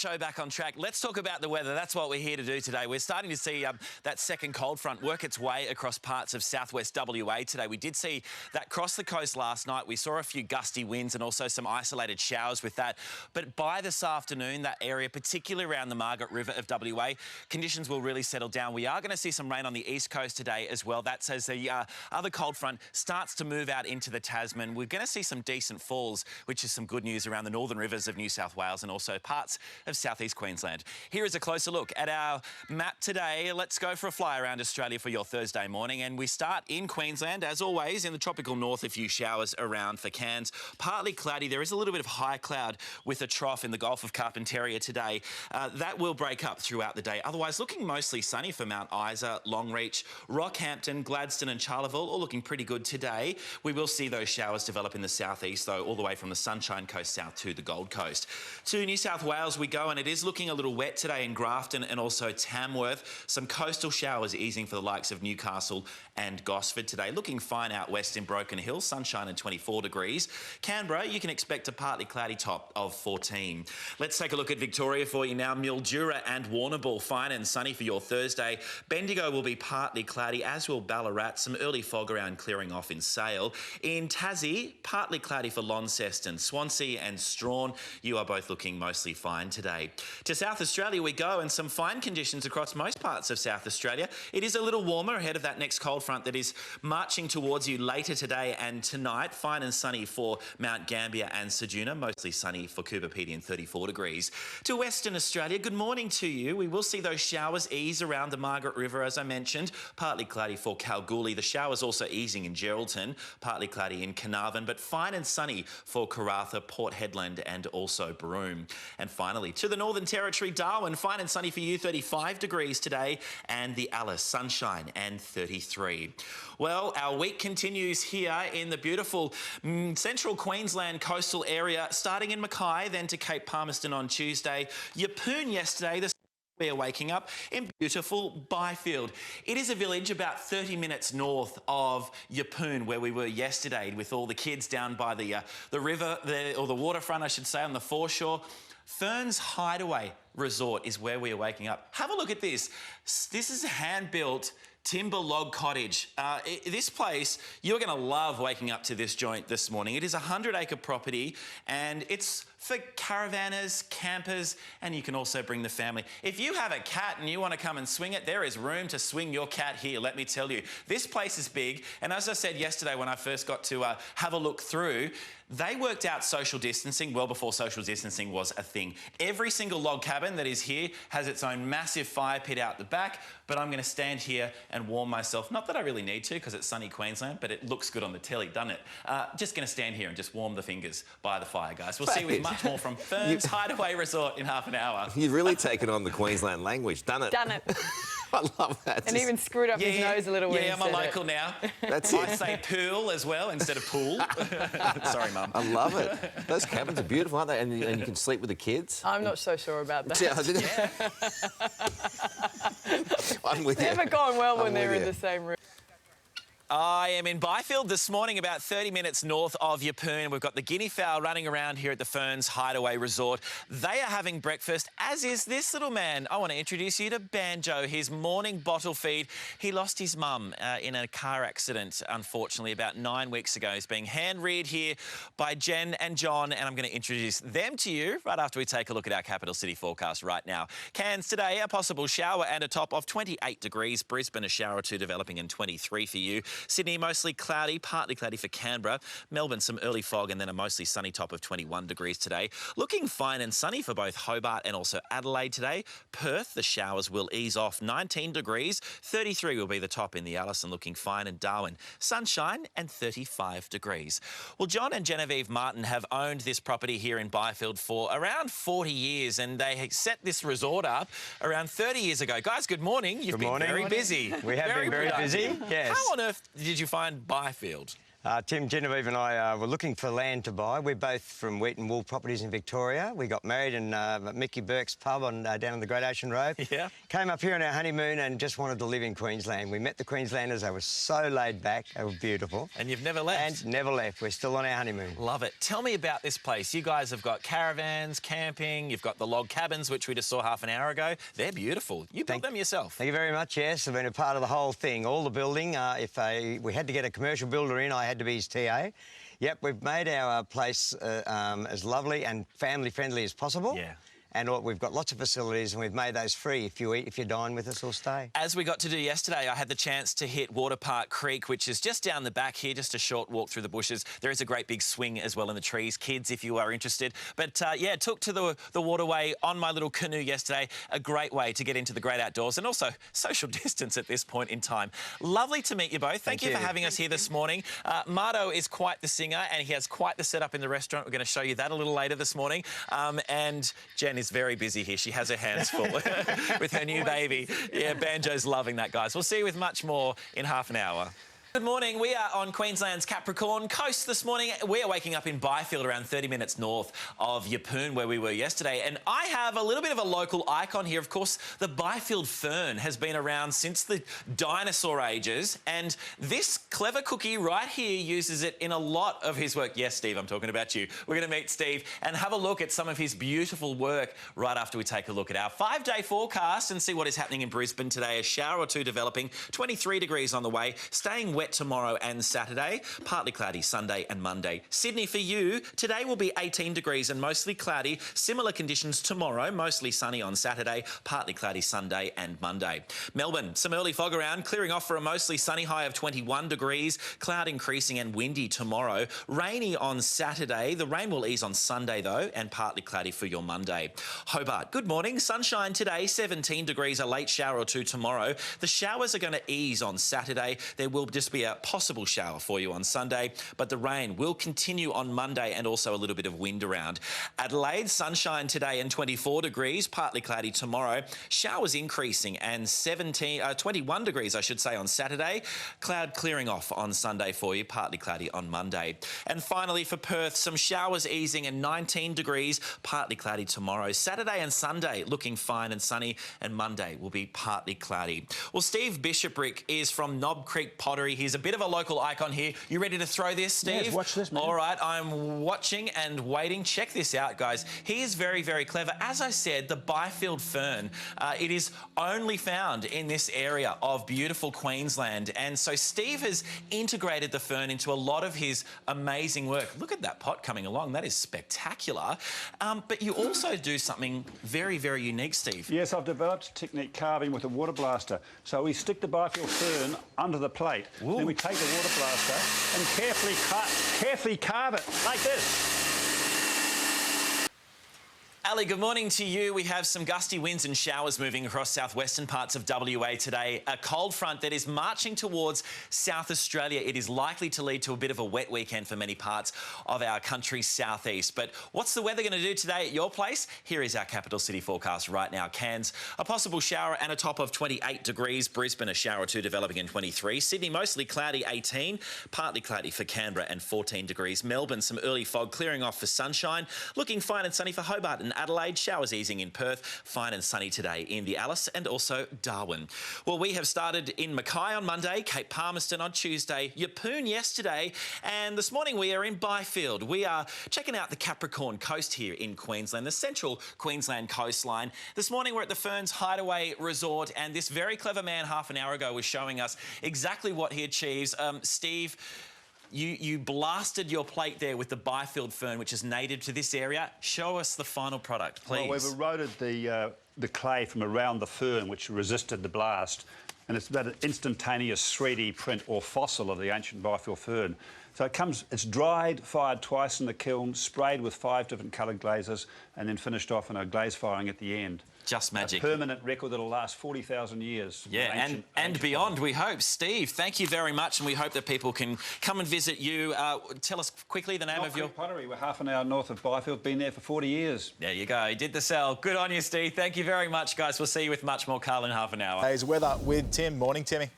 Show back on track. Let's talk about the weather. That's what we're here to do today. We're starting to see that second cold front work its way across parts of southwest WA today. We did see that cross the coast last night. We saw a few gusty winds and also some isolated showers with that. But by this afternoon, that area, particularly around the Margaret River of WA, conditions will really settle down. We are going to see some rain on the east coast today as well. That's as the other cold front starts to move out into the Tasman. We're going to see some decent falls, which is some good news around the northern rivers of New South Wales and also parts of southeast Queensland. Here is a closer look at our map today. Let's go for a fly around Australia for your Thursday morning, and we start in Queensland as always. In the tropical north, a few showers around for Cairns. Partly cloudy. There is a little bit of high cloud with a trough in the Gulf of Carpentaria today. That will break up throughout the day. Otherwise, looking mostly sunny for Mount Isa, Longreach, Rockhampton, Gladstone and Charleville, all looking pretty good today. We will see those showers develop in the southeast though, all the way from the Sunshine Coast south to the Gold Coast. To New South Wales we go, and it is looking a little wet today in Grafton and also Tamworth. Some coastal showers easing for the likes of Newcastle and Gosford today. Looking fine out west in Broken Hill, sunshine and 24 degrees. Canberra, you can expect a partly cloudy top of 14. Let's take a look at Victoria for you now. Mildura and Warrnambool, fine and sunny for your Thursday. Bendigo will be partly cloudy, as will Ballarat. Some early fog around clearing off in Sale. In Tassie, partly cloudy for Launceston. Swansea and Strawn, you are both looking mostly fine today. To South Australia we go, and some fine conditions across most parts of South Australia. It is a little warmer ahead of that next cold front that is marching towards you later today and tonight. Fine and sunny for Mount Gambier and Ceduna, mostly sunny for Coober Pedy and 34 degrees. To Western Australia, good morning to you. We will see those showers ease around the Margaret River, as I mentioned. Partly cloudy for Kalgoorlie. The showers also easing in Geraldton. Partly cloudy in Carnarvon, but fine and sunny for Karratha, Port Hedland and also Broome. And finally, to the Northern Territory, Darwin, fine and sunny for you, 35 degrees today, and the Alice, sunshine and 33. Well, our week continues here in the beautiful central Queensland coastal area, starting in Mackay, then to Cape Palmerston on Tuesday. Yeppoon yesterday. We are waking up in beautiful BYFIELD. It is a village about 30 minutes north of Yeppoon, where we were yesterday with all the kids down by the river, or the waterfront, I should say, on the foreshore. Fern's Hideaway Resort is where we are waking up. Have a look at this. This is a hand-built timber log cottage. This place, you're going to love waking up to this joint this morning. It is a 100-acre property, and it's for caravanners, campers, and you can also bring the family. If you have a cat and you want to come and swing it, there is room to swing your cat here, let me tell you. This place is big, and as I said yesterday when I first got to have a look through, they worked out social distancing well before social distancing was a thing. Every single log cabin that is here has its own massive fire pit out the back, but I'm going to stand here and warm myself. Not that I really need to because it's sunny Queensland, but it looks good on the telly, doesn't it? Just going to stand here and just warm the fingers by the fire, guys. We'll see with much more from Fern's Hideaway Resort in half an hour. You've really taken on the Queensland language, done it? Done it. I love that. And even screwed up his nose a little bit. Yeah, I'm a local now. That's I say pool as well instead of pool. Sorry, Mum. I love it. Those cabins are beautiful, aren't they? And you can sleep with the kids. I'm not so sure about that. Yeah. I'm with you. Never gone well when they're in the same room. I am in BYFIELD this morning, about 30 minutes north of Yeppoon. We've got the guinea fowl running around here at the Fern's Hideaway Resort. They are having breakfast, as is this little man. I want to introduce you to Banjo, his morning bottle feed. He lost his mum in a car accident, unfortunately, about 9 weeks ago. He's being hand-reared here by Jen and John, and I'm going to introduce them to you right after we take a look at our capital city forecast right now. Cairns today, a possible shower and a top of 28 degrees. Brisbane, a shower or two developing in 23 for you. Sydney, mostly cloudy, partly cloudy for Canberra. Melbourne, some early fog and then a mostly sunny top of 21 degrees today. Looking fine and sunny for both Hobart and also Adelaide today. Perth, the showers will ease off, 19 degrees. 33 will be the top in the Alice, and looking fine in Darwin. Sunshine and 35 degrees. Well, John and Genevieve Martin have owned this property here in BYFIELD for around 40 years, and they set this resort up around 30 years ago. Guys, good morning. You've been very busy. We have been very busy, yes. How on earth did you find BYFIELD? Tim, Genevieve and I were looking for land to buy. We're both from Wheat and Wool Properties in Victoria. We got married in Mickey Burke's pub down on the Great Ocean Road. Yeah. Came up here on our honeymoon and just wanted to live in Queensland. We met the Queenslanders. They were so laid back. They were beautiful. And you've never left? And never left. We're still on our honeymoon. Love it. Tell me about this place. You guys have got caravans, camping, you've got the log cabins, which we just saw half an hour ago. They're beautiful. You built them yourself. Thank you very much, yes. I've been a part of the whole thing. All the building. If we had to get a commercial builder in, I had to be his TA. Yep, we've made our place as lovely and family-friendly as possible. Yeah. And we've got lots of facilities, and we've made those free if you dine with us or stay. As we got to do yesterday, I had the chance to hit Waterpark Creek, which is just down the back here, just a short walk through the bushes. There is a great big swing as well in the trees, kids, if you are interested. But, yeah, took to the waterway on my little canoe yesterday. A great way to get into the great outdoors and also social distance at this point in time. Lovely to meet you both. Thank you for having us here this morning. Mardo is quite the singer, and he has quite the setup in the restaurant. We're going to show you that a little later this morning. And Jen is very busy here. She has her hands full with her new baby. Yeah, Banjo's loving that, guys. We'll see you with much more in half an hour. Good morning. We are on Queensland's Capricorn Coast this morning. We are waking up in BYFIELD, around 30 minutes north of Yeppoon, where we were yesterday. And I have a little bit of a local icon here. Of course, the BYFIELD fern has been around since the dinosaur ages. And this clever cookie right here uses it in a lot of his work. Yes, Steve, I'm talking about you. We're going to meet Steve and have a look at some of his beautiful work right after we take a look at our 5-day forecast and see what is happening in Brisbane today. A shower or two developing, 23 degrees on the way, staying wet tomorrow and Saturday, partly cloudy Sunday and Monday. Sydney, for you, today will be 18 degrees and mostly cloudy. Similar conditions tomorrow, mostly sunny on Saturday, partly cloudy Sunday and Monday. Melbourne, some early fog around, clearing off for a mostly sunny high of 21 degrees, cloud increasing and windy tomorrow. Rainy on Saturday. The rain will ease on Sunday though, and partly cloudy for your Monday. Hobart, good morning. Sunshine today, 17 degrees, a late shower or two tomorrow. The showers are going to ease on Saturday. There will just be a possible shower for you on Sunday, but the rain will continue on Monday and also a little bit of wind around. Adelaide, sunshine today and 24 degrees, partly cloudy tomorrow. Showers increasing and 21 degrees, I should say, on Saturday. Cloud clearing off on Sunday for you, partly cloudy on Monday. And finally for Perth, some showers easing and 19 degrees, partly cloudy tomorrow. Saturday and Sunday looking fine and sunny, and Monday will be partly cloudy. Well, Steve Bishoprick is from Knob Creek Pottery. He's a bit of a local icon here. You ready to throw this, Steve? Yes, watch this, man. All right, I'm watching and waiting. Check this out, guys. He is very, very clever. As I said, the BYFIELD fern, it is only found in this area of beautiful Queensland. And so Steve has integrated the fern into a lot of his amazing work. Look at that pot coming along. That is spectacular. But you also do something very, very unique, Steve. Yes, I've developed technique carving with a water blaster. So we stick the BYFIELD fern under the plate. Ooh. Then we take the water blaster and carefully carve it like this. Ali, good morning to you. We have some gusty winds and showers moving across southwestern parts of WA today. A cold front that is marching towards South Australia. It is likely to lead to a bit of a wet weekend for many parts of our country's southeast. But what's the weather going to do today at your place? Here is our capital city forecast right now. Cairns, a possible shower and a top of 28 degrees. Brisbane, a shower or two developing in 23. Sydney, mostly cloudy, 18. Partly cloudy for Canberra and 14 degrees. Melbourne, some early fog clearing off for sunshine. Looking fine and sunny for Hobart and Adelaide. Showers easing in Perth. Fine and sunny today in the Alice and also Darwin. Well, we have started in Mackay on Monday, Cape Palmerston on Tuesday, Yeppoon yesterday, and this morning we are in BYFIELD. We are checking out the Capricorn Coast here in Queensland, the central Queensland coastline. This morning we're at the Ferns Hideaway Resort, and this very clever man half an hour ago was showing us exactly what he achieves. Steve, You blasted your plate there with the BYFIELD fern, which is native to this area. Show us the final product, please. Well, we've eroded the clay from around the fern, which resisted the blast, and it's about an instantaneous 3D print or fossil of the ancient BYFIELD fern. So it's dried, fired twice in the kiln, sprayed with 5 different coloured glazes, and then finished off in a glaze firing at the end. Just magic. A permanent record that'll last 40,000 years. Yeah, and beyond, we hope. Steve, thank you very much, and we hope that people can come and visit you. Tell us quickly the name of your... Pottery. We're half an hour north of BYFIELD, been there for 40 years. There you go, you did the sell. Good on you, Steve. Thank you very much, guys. We'll see you with much more, Carl, in half an hour. Today's weather with Tim. Morning, Timmy.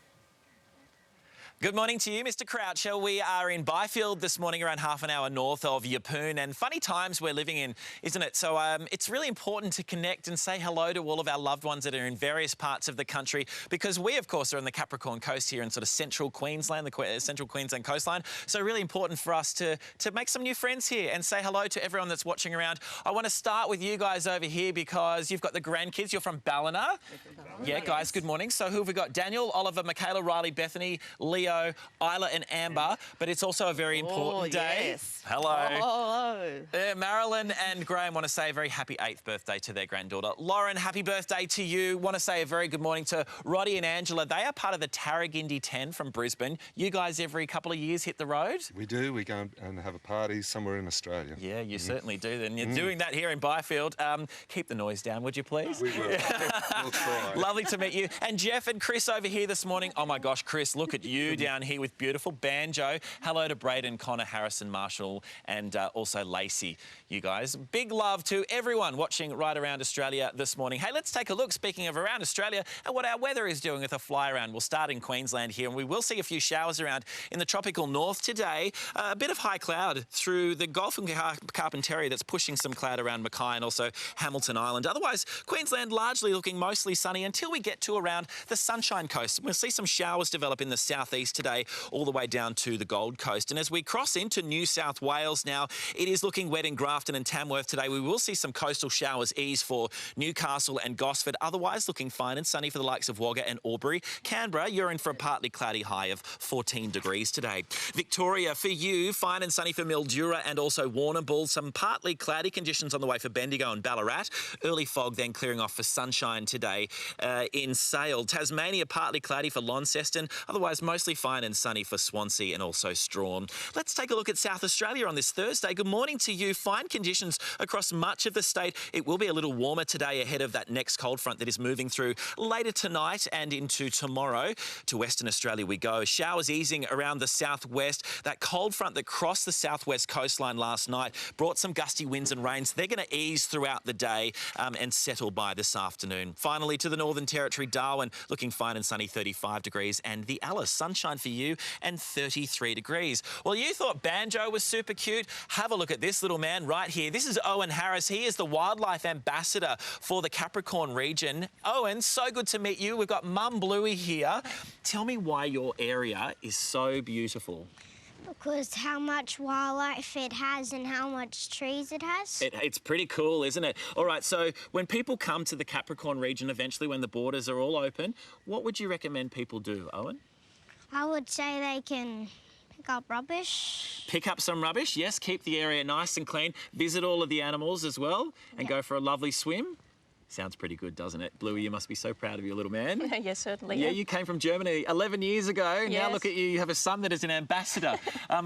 Good morning to you, Mr. Croucher. We are in BYFIELD this morning, around half an hour north of Yeppoon, and funny times we're living in, isn't it? So it's really important to connect and say hello to all of our loved ones that are in various parts of the country, because we, of course, are on the Capricorn coast here in sort of central Queensland, the central Queensland coastline. So really important for us to make some new friends here and say hello to everyone that's watching around. I want to start with you guys over here because you've got the grandkids. You're from Ballina. Yeah, guys, good morning. So who have we got? Daniel, Oliver, Michaela, Riley, Bethany, Leo, Isla and Amber, but it's also a very important day. Yes. Hello. Hello. Marilyn and Graham want to say a very happy 8th birthday to their granddaughter. Lauren, happy birthday to you. Want to say a very good morning to Roddy and Angela. They are part of the Tarragindi 10 from Brisbane. You guys every couple of years hit the road? We do. We go and have a party somewhere in Australia. Yeah, you certainly do. And you're doing that here in BYFIELD. Keep the noise down, would you please? We will. We'll try. Lovely to meet you. And Jeff and Chris over here this morning. Oh my gosh, Chris, look at you down here with beautiful banjo. Hello to Braden, Connor, Harrison, Marshall, and also Lacey, you guys. Big love to everyone watching right around Australia this morning. Hey, let's take a look, speaking of around Australia, at what our weather is doing with a fly around. We'll start in Queensland here, and we will see a few showers around in the tropical north today. A bit of high cloud through the Gulf and Carpentaria that's pushing some cloud around Mackay and also Hamilton Island. Otherwise, Queensland largely looking mostly sunny until we get to around the Sunshine Coast. We'll see some showers develop in the southeast today, all the way down to the Gold Coast. And as we cross into New South Wales now, it is looking wet in Grafton and Tamworth today. We will see some coastal showers ease for Newcastle and Gosford. Otherwise, looking fine and sunny for the likes of Wagga and Albury. Canberra, you're in for a partly cloudy high of 14 degrees today. Victoria, for you, fine and sunny for Mildura and also Warrnambool. Some partly cloudy conditions on the way for Bendigo and Ballarat. Early fog then clearing off for sunshine today in Sale. Tasmania, partly cloudy for Launceston. Otherwise, mostly fine and sunny for Swansea and also Strawn. Let's take a look at South Australia on this Thursday. Good morning to you. Fine conditions across much of the state. It will be a little warmer today ahead of that next cold front that is moving through later tonight and into tomorrow. To Western Australia we go. Showers easing around the southwest. That cold front that crossed the southwest coastline last night brought some gusty winds and rains. They're going to ease throughout the day and settle by this afternoon. Finally, to the Northern Territory, Darwin, looking fine and sunny, 35 degrees, and the Alice, sunshine for you and 33 degrees. Well, you thought banjo was super cute? Have a look at this little man right here. This is Owen Harris. He is the wildlife ambassador for the Capricorn region. Owen, so good to meet you. We've got Mum Bluey here. Tell me why your area is so beautiful. Because how much wildlife it has and how much trees it has. It's pretty cool, isn't it? All right, so when people come to the Capricorn region eventually, when the borders are all open, what would you recommend people do, Owen? I would say they can pick up rubbish. Pick up some rubbish, yes. Keep the area nice and clean. Visit all of the animals as well and go for a lovely swim. Sounds pretty good, doesn't it? Bluey, you must be so proud of your little man. Yes, certainly. Yeah, you came from Germany 11 years ago. Yes. Now look at you. You have a son that is an ambassador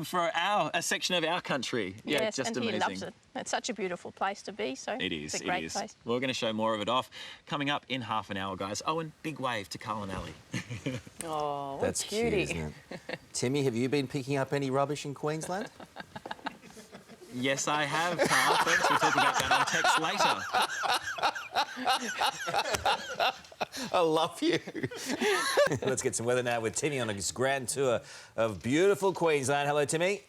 for a section of our country. Yeah, yes, just and amazing. he loves it. It's such a beautiful place to be, so It is, it's a great it is. place. We're going to show more of it off coming up in half an hour, guys. Owen, big wave to Carl and Ali. Oh, what That's a cutie. cute, isn't it? Timmy, have you been picking up any rubbish in Queensland? Yes, I have, Carl. Thanks. We'll talk about that on text later. I love you. Let's get some weather now with Timmy on his grand tour of beautiful Queensland. Hello, Timmy.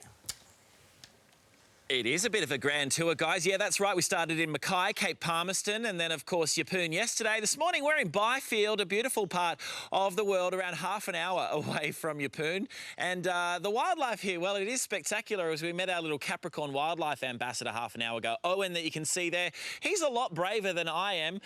It is a bit of a grand tour, guys. Yeah, that's right. We started in Mackay, Cape Palmerston, and then, of course, Yeppoon yesterday. This morning, we're in BYFIELD, a beautiful part of the world, around half an hour away from Yeppoon. And the wildlife here, well, it is spectacular. As we met our little Capricorn wildlife ambassador half an hour ago, Owen, that you can see there. He's a lot braver than I am.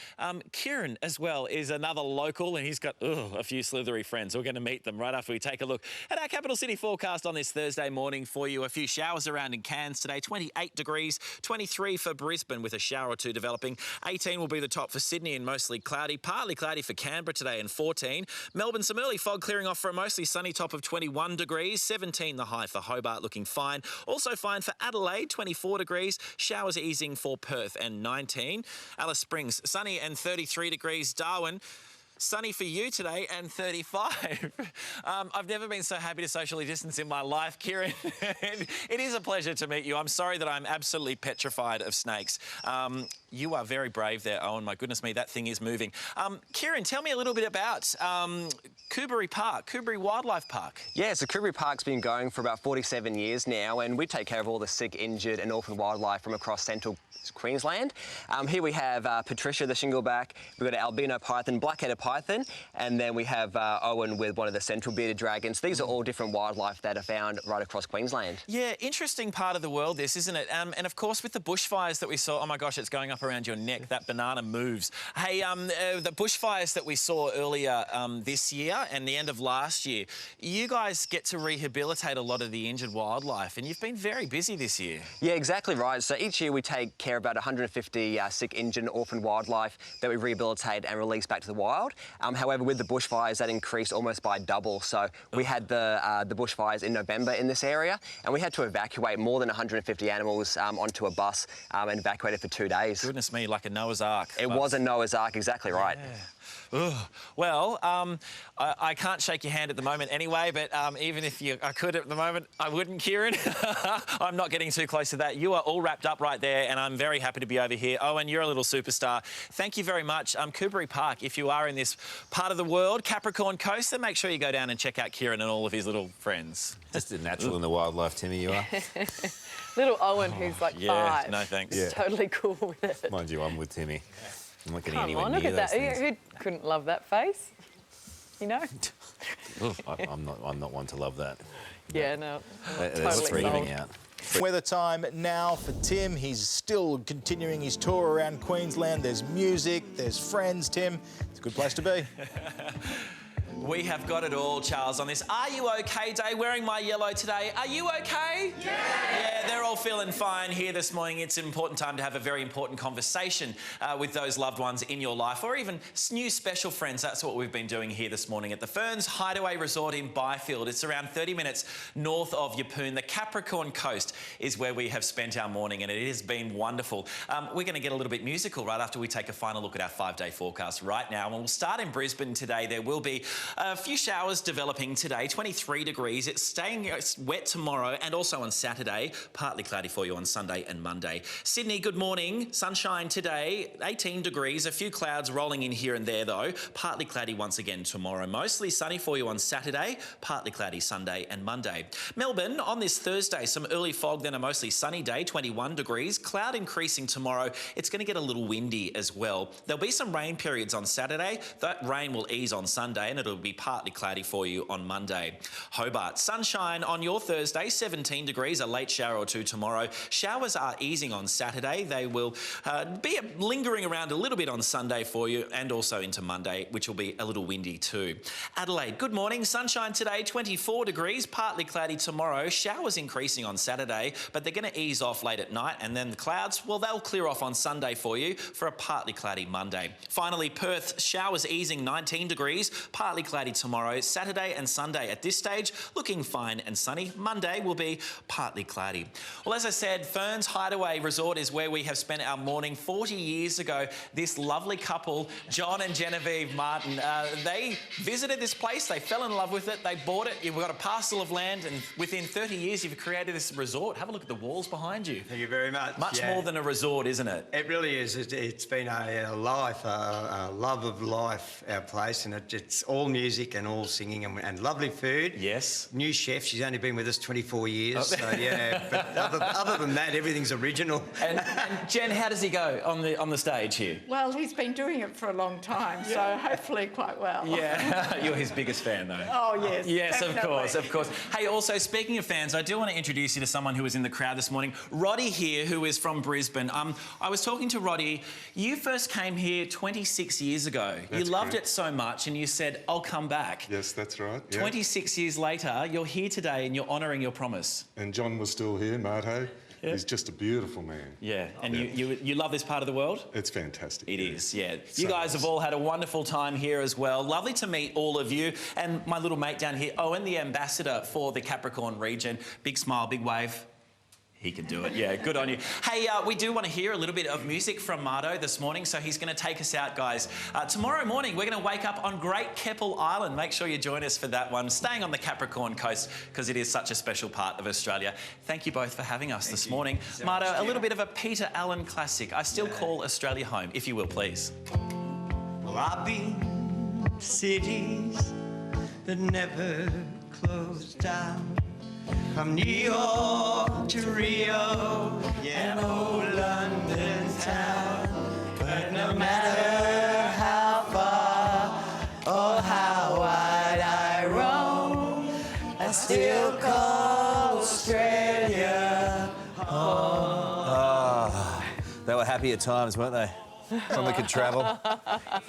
Kieran, as well, is another local, and he's got a few slithery friends. We're going to meet them right after we take a look at our capital city forecast on this Thursday morning for you. A few showers around in Cairns today. 28 degrees, 23 for Brisbane with a shower or two developing. 18 will be the top for Sydney and mostly cloudy. Partly cloudy for Canberra today and 14. Melbourne, some early fog clearing off for a mostly sunny top of 21 degrees. 17 the high for Hobart, looking fine. Also fine for Adelaide, 24 degrees. Showers easing for Perth and 19. Alice Springs, sunny and 33 degrees. Darwin, sunny for you today and 35. I've never been so happy to socially distance in my life, Kieran. It is a pleasure to meet you. I'm sorry that I'm absolutely petrified of snakes. You are very brave there, Owen. My goodness me, that thing is moving. Kieran, tell me a little bit about Coomberry Wildlife Park. Yeah, so Coomberry Park's been going for about 47 years now, and we take care of all the sick, injured and orphan wildlife from across central Queensland. Here we have Patricia the shingleback, we've got an albino python, black-headed python, and then we have Owen with one of the central bearded dragons. These are all different wildlife that are found right across Queensland. Yeah, interesting part of the world this, isn't it? And of course with the bushfires that we saw, oh my gosh, it's going up around your neck, that banana moves. Hey, the bushfires that we saw earlier this year and the end of last year, you guys get to rehabilitate a lot of the injured wildlife, and you've been very busy this year. Yeah, exactly right. So each year we take care of about 150 sick, injured and orphan wildlife that we rehabilitate and release back to the wild. However, with the bushfires, that increased almost by double. So we had the bushfires in November in this area, and we had to evacuate more than 150 animals onto a bus and evacuate it for 2 days. Goodness me, like a Noah's Ark. It was a Noah's Ark, exactly right. Yeah. Ugh. Well, I can't shake your hand at the moment anyway, but even if I could at the moment, I wouldn't, Kieran. I'm not getting too close to that. You are all wrapped up right there, and I'm very happy to be over here. Owen, you're a little superstar. Thank you very much. Coomberry Park, if you are in this part of the world, Capricorn Coast, then make sure you go down and check out Kieran and all of his little friends. Just a natural in the wildlife, Timmy, you are. Little Owen, who's like 5. Yeah, no thanks. Is totally cool with it. Mind you, I'm with Timmy. I'm not getting Come anywhere on, near look at that. those things. Who couldn't love that face? You know? I'm not one to love that. Yeah, no. That's Totally freaking sold. out. Weather time now for Tim. He's still continuing his tour around Queensland. There's music, there's friends, Tim. It's a good place to be. We have got it all, Charles, on this Are You OK Day. Wearing my yellow today. Are you OK? Yeah, they're all feeling fine here this morning. It's an important time to have a very important conversation with those loved ones in your life, or even new special friends. That's what we've been doing here this morning at the Ferns Hideaway Resort in BYFIELD. It's around 30 minutes north of Yeppoon. The Capricorn Coast is where we have spent our morning, and it has been wonderful. We're going to get a little bit musical right after we take a final look at our 5-day forecast right now. And we'll start in Brisbane today. There will be a few showers developing today, 23 degrees. It's staying wet tomorrow and also on Saturday. Partly cloudy for you on Sunday and Monday. Sydney, good morning. Sunshine today, 18 degrees. A few clouds rolling in here and there though. Partly cloudy once again tomorrow. Mostly sunny for you on Saturday. Partly cloudy Sunday and Monday. Melbourne, on this Thursday, some early fog, then a mostly sunny day, 21 degrees. Cloud increasing tomorrow. It's going to get a little windy as well. There'll be some rain periods on Saturday. That rain will ease on Sunday and it'll be partly cloudy for you on Monday. Hobart, sunshine on your Thursday, 17 degrees, a late shower or two tomorrow. Showers are easing on Saturday. They will be lingering around a little bit on Sunday for you and also into Monday, which will be a little windy too. Adelaide, good morning. Sunshine today, 24 degrees, partly cloudy tomorrow. Showers increasing on Saturday, but they're going to ease off late at night, and then the clouds, well, they'll clear off on Sunday for you for a partly cloudy Monday. Finally, Perth, showers easing, 19 degrees, partly cloudy tomorrow. Saturday and Sunday at this stage looking fine and sunny. Monday will be partly cloudy. Well, as I said, Ferns Hideaway Resort is where we have spent our morning 40 years ago. This lovely couple, John and Genevieve Martin, they visited this place, they fell in love with it, they bought it. You've got a parcel of land, and within 30 years you've created this resort. Have a look at the walls behind you. Thank you very much. Much more than a resort, isn't it? It really is. It's been a life, a love of life, our place, and it's all music and all singing and lovely food. Yes. New chef. She's only been with us 24 years. So yeah, but other than that, everything's original. And Jen, how does he go on the stage here? Well, he's been doing it for a long time, so hopefully quite well. Yeah, you're his biggest fan though. Oh yes. Yes, definitely. of course. Hey, also speaking of fans, I do want to introduce you to someone who was in the crowd this morning. Roddy here, who is from Brisbane. I was talking to Roddy. You first came here 26 years ago. That's you loved correct. it so much, and you said, "I'll come back." Yes, that's right. Yeah. 26 years later, you're here today and you're honouring your promise. And John was still here, Marto. Yeah. He's just a beautiful man. Yeah, and Yeah. you love this part of the world? It's fantastic. It is, yeah. So You guys nice. have all had a wonderful time here as well. Lovely to meet all of you. And my little mate down here, Owen, the ambassador for the Capricorn region. Big smile, big wave. He can do it. Yeah, good on you. Hey, we do want to hear a little bit of music from Mardo this morning, so he's going to take us out, guys. Tomorrow morning, we're going to wake up on Great Keppel Island. Make sure you join us for that one, staying on the Capricorn coast, because it is such a special part of Australia. Thank you both for having us this morning. Mardo, a little bit of a Peter Allen classic. I Still Call Australia Home, if you will, please. Well, I've been to cities that never closed down. From New York to Rio, yeah, old London town. But no matter how far or how wide I roam, I still call Australia home. They were happy at times, weren't they? When we could travel.